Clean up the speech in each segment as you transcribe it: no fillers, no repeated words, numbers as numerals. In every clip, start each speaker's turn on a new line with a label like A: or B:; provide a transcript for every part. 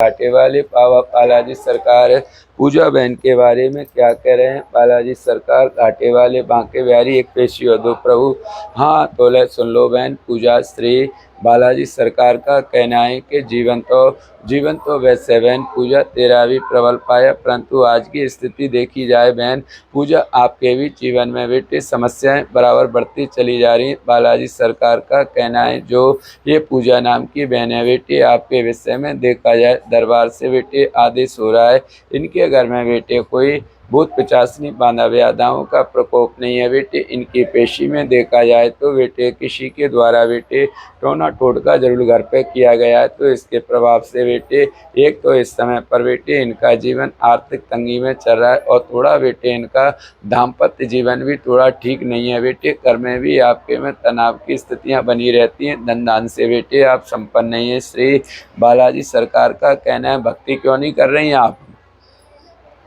A: घाटे वाले बाबा बालाजी सरकार पूजा बहन के बारे में क्या कह रहे हैं। बालाजी सरकार घाटे वाले बांके बिहारी एक पेशी और दो प्रभु। हाँ तो सुन लो बहन, पूजा श्री बालाजी सरकार का कहना है कि जीवन तो वैसे बहन पूजा तेरा भी प्रबल पाया, परंतु आज की स्थिति देखी जाए बहन पूजा आपके भी जीवन में बेटे समस्याएं बराबर बढ़ती चली जा रही। बालाजी सरकार का कहना है जो ये पूजा नाम की बहन है बेटे, आपके विषय में देखा जाए दरबार से बेटे आदेश हो रहा है इनके घर में बेटे कोई भूत पिचासनी बांधा व्याधाओं का प्रकोप नहीं है बेटे। इनकी पेशी में देखा जाए तो बेटे किसी के द्वारा बेटे टोना टोटका जरूर घर पे किया गया है, तो इसके प्रभाव से बेटे एक तो इस समय पर बेटे इनका जीवन आर्थिक तंगी में चल रहा है और थोड़ा बेटे इनका दाम्पत्य जीवन भी थोड़ा ठीक नहीं है बेटे। घर में भी आपके में तनाव की स्थितियां बनी रहती हैं, धन दान से बेटे आप संपन्न नहीं है। श्री बालाजी सरकार का कहना है भक्ति क्यों नहीं कर रही हैं आप?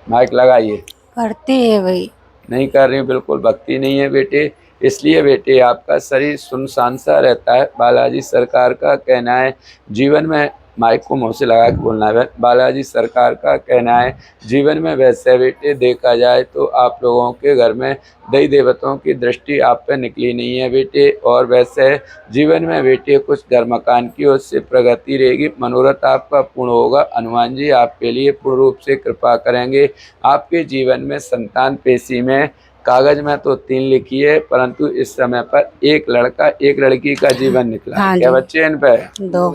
A: माइक लगाइए।
B: करते है भाई,
A: नहीं कर रही, बिल्कुल भक्ति नहीं है बेटे, इसलिए बेटे आपका शरीर सुनसान सा रहता है। बालाजी सरकार का कहना है जीवन में, माइक को मुंह से लगा के बोलना है। बालाजी सरकार का कहना है जीवन में वैसे बेटे देखा जाए तो आप लोगों के घर में देवी देवताओं की दृष्टि आप पे निकली नहीं है बेटे, और वैसे जीवन में बेटे कुछ घर मकान की ओर से प्रगति रहेगी, मनोरथ आपका पूर्ण होगा। हनुमान जी आपके लिए पूर्ण रूप से कृपा करेंगे। आपके जीवन में संतान पेशी में कागज में तो 3 लिखी है, परंतु इस समय पर एक लड़का एक लड़की का जीवन निकला है।
B: हाँ
A: क्या
B: जी।
A: बच्चे इन पे?
B: 2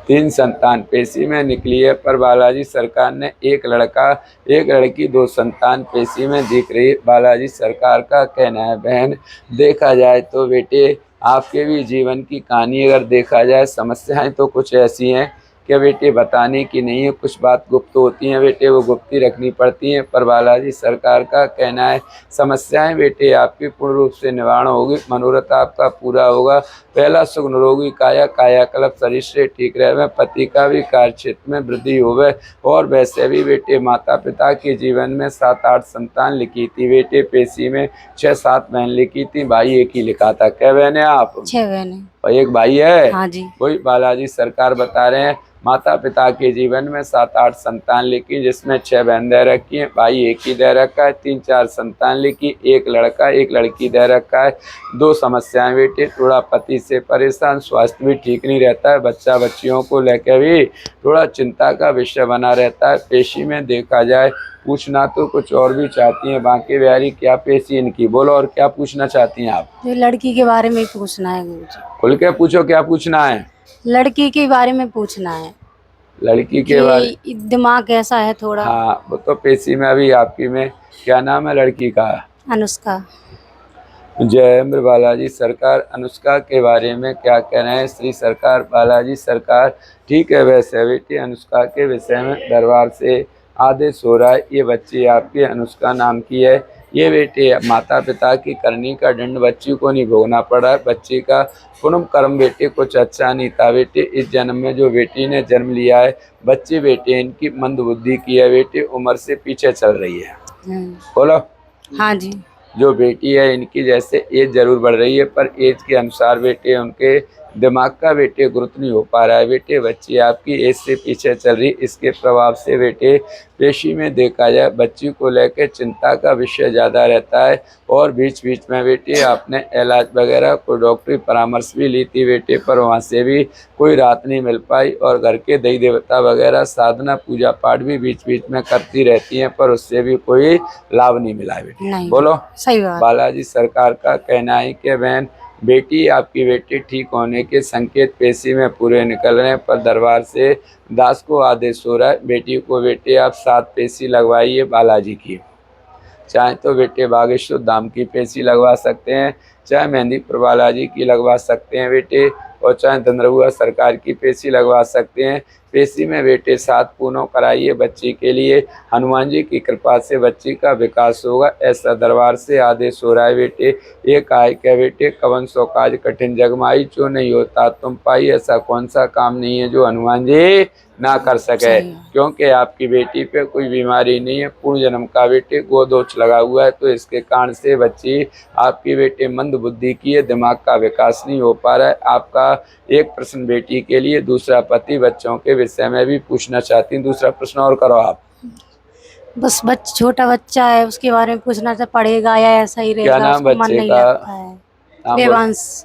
A: 3 संतान पेशी में निकली है, पर बालाजी सरकार ने एक लड़का एक लड़की 2 संतान पेशी में दिख रही है। बालाजी सरकार का कहना है बहन देखा जाए तो बेटे आपके भी जीवन की कहानी अगर देखा जाए समस्याएं तो कुछ ऐसी हैं कि बेटे बताने की नहीं है, कुछ बात गुप्त होती हैं बेटे, वो गुप्ती रखनी पड़ती हैं। पर बालाजी सरकार का कहना है समस्याएं बेटे आपकी पूर्ण रूप से निवारण होगी, मनोरथ आपका पूरा होगा। पहला सुख निरोगी काया, कायाकल्प शरीर से ठीक रहे, पति का भी कार्य क्षेत्र में वृद्धि होवे। और वैसे भी बेटे माता पिता के जीवन में 7-8 संतान लिखी थी बेटे, पेशी में 6-7 बहन लिखी थी, भाई एक ही लिखा था। क्या बहन है आप?
B: 6 बहनें।
A: और एक भाई है।
B: हाँ जी।
A: वही बालाजी सरकार बता रहे हैं माता पिता के जीवन में 7-8 संतान लिखी, जिसमें 6 बहन दे रखी है, भाई एक ही दे रखा है। 3-4 संतान लिखी, एक लड़का एक लड़की दे रखा है। 2 समस्याएं बेटे, थोड़ा पति से परेशान, स्वास्थ्य भी ठीक नहीं रहता है, बच्चा बच्चियों को लेकर भी थोड़ा चिंता का विषय बना रहता है। पेशी में देखा जाए पूछना तो कुछ और भी चाहती हैं बांके बिहारी, क्या पेशी इनकी? बोलो और क्या पूछना चाहती हैं आप?
B: जो लड़की के बारे में पूछना है गुरुजी।
A: खुल के पूछो, क्या पूछना है?
B: लड़की के बारे में पूछना है
A: लड़की के बारे?
B: कि दिमाग कैसा है थोड़ा।
A: हाँ वो तो पेशी में अभी आपकी में क्या नाम है लड़की का?
B: अनुष्का।
A: जय अम्र बालाजी सरकार अनुष्का के बारे में क्या कह रहे हैं श्री सरकार बालाजी सरकार? ठीक है वैसे बेटी अनुष्का के विषय में दरबार से आदेश हो रहा है। ये बच्ची आपकी अनुष्का नाम की है। ये बेटे माता पिता की करनी का दंड बच्ची को नहीं भोगना पड़ा है। बच्ची का पूर्व कर्म बेटे कुछ अच्छा नहीं था बेटे। इस जन्म में जो बेटी ने जन्म लिया है बच्ची बेटे इनकी मंद बुद्धि की है बेटे, उम्र से पीछे चल रही है। बोलो।
B: हाँ जी।
A: जो बेटी है इनकी जैसे एज जरूर बढ़ रही है, पर एज के अनुसार बेटे उनके दिमाग का बेटे गुरुत्व नहीं हो पा रहा है बेटे। बच्ची आपकी एज से पीछे चल रही, इसके प्रभाव से बेटे पेशी में देखा जाए बच्ची को लेकर चिंता का विषय ज़्यादा रहता है। और बीच बीच में बेटे आपने इलाज वगैरह कोई डॉक्टरी परामर्श भी ली थी बेटे, पर वहाँ से भी कोई राहत नहीं मिल पाई। और घर के देवी देवता वगैरह साधना पूजा पाठ भी बीच बीच में करती रहती हैं, पर उससे भी कोई लाभ नहीं मिला है बेटे। बोलो।
B: सही बात।
A: बालाजी सरकार का कहना है कि बहन बेटी आपकी बेटी ठीक होने के संकेत पेशी में पूरे निकल रहे हैं, पर दरबार से दास को आदेश हो रहा है बेटी को बेटे आप 7 पेशी लगवाइए बालाजी की। चाहे तो बेटे बागेश्वर धाम की पेशी लगवा सकते हैं, चाहे मेहंदीपुर बालाजी की लगवा सकते हैं बेटे, और चाहे धनरहुआ सरकार की पेशी लगवा सकते हैं। पेशी में बेटे 7 पूनों कराइए बच्ची के लिए, हनुमान जी की कृपा से बच्ची का विकास होगा, ऐसा दरबार से आदेश हो रहा है बेटे। एक आय क्या बेटे कवन सो काज कठिन जगमाई, जो नहीं होता तुम पाई, ऐसा कौन सा काम नहीं है जो हनुमान जी ना कर सके,
B: सही है।
A: क्योंकि आपकी बेटी पे कोई बीमारी नहीं है, पूर्ण जन्म का बेटे गोदोष लगा हुआ है, तो इसके कारण से बच्ची आपकी बेटी मंद बुद्धि की है, दिमाग का विकास नहीं हो पा रहा है। आपका एक प्रश्न बेटी के लिए, दूसरा पति बच्चों के विषय में भी पूछना चाहती हूँ। दूसरा प्रश्न और करो आप।
B: बस छोटा बच्चा है, उसके बारे में पूछना था, पढ़ेगा या ऐसा ही
A: क्या
B: रहेगा,
A: नाम
B: उसको मन
A: बच्चे
B: नहीं
A: का?
B: लगता है।
A: नाम बोल।
B: देवांश।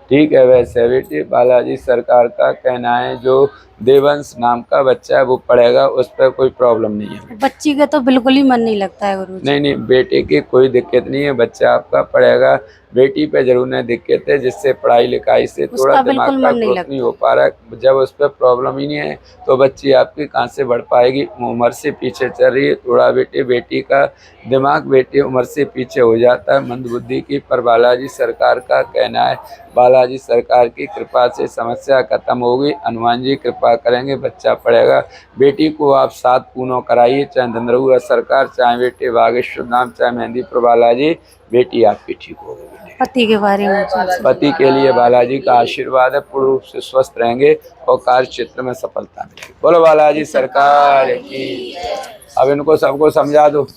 A: ठीक है, वैसे बेटी बालाजी सरकार का कहना है जो देवंश नाम का बच्चा है वो पढ़ेगा, उस पर कोई प्रॉब्लम नहीं है।
B: बच्ची का तो बिल्कुल ही मन नहीं लगता है गुरुजी।
A: नहीं नहीं, बेटे की कोई दिक्कत नहीं है, बच्चा आपका पढ़ेगा। बेटी पे जरूर नहीं दिक्कत है, जिससे पढ़ाई लिखाई से थोड़ा
B: उसका
A: दिमाग
B: बिल्कुल
A: का
B: मन नहीं
A: ग्रोथ नहीं
B: लगता
A: हो
B: है।
A: पा रहा है। जब उस पर प्रॉब्लम ही नहीं है तो बच्ची आपकी कहाँ से बढ़ पाएगी, उम्र से पीछे चल रही है थोड़ा। बेटी का दिमाग बेटी उम्र से पीछे हो जाता है, मंद बुद्धि की। पर बालाजी सरकार का कहना है, बालाजी सरकार की कृपा से समस्या खत्म होगी, हनुमान जी कृपा करेंगे, बच्चा पढ़ेगा। बेटी को आप 7 पूनों कराइए, चाहे धनरहुआ सरकार, चाहे बेटे बागेश्वर धाम, चाहे मेहंदीपुर बालाजी, बेटी आपकी ठीक होगी। बेटे
B: पति के बारे में पूछना।
A: पति के लिए बालाजी का आशीर्वाद है, पूर्ण रूप से स्वस्थ रहेंगे और कार्य क्षेत्र में सफलता मिलेगी। बोलो बालाजी सरकार की। अब इनको सबको समझा दो।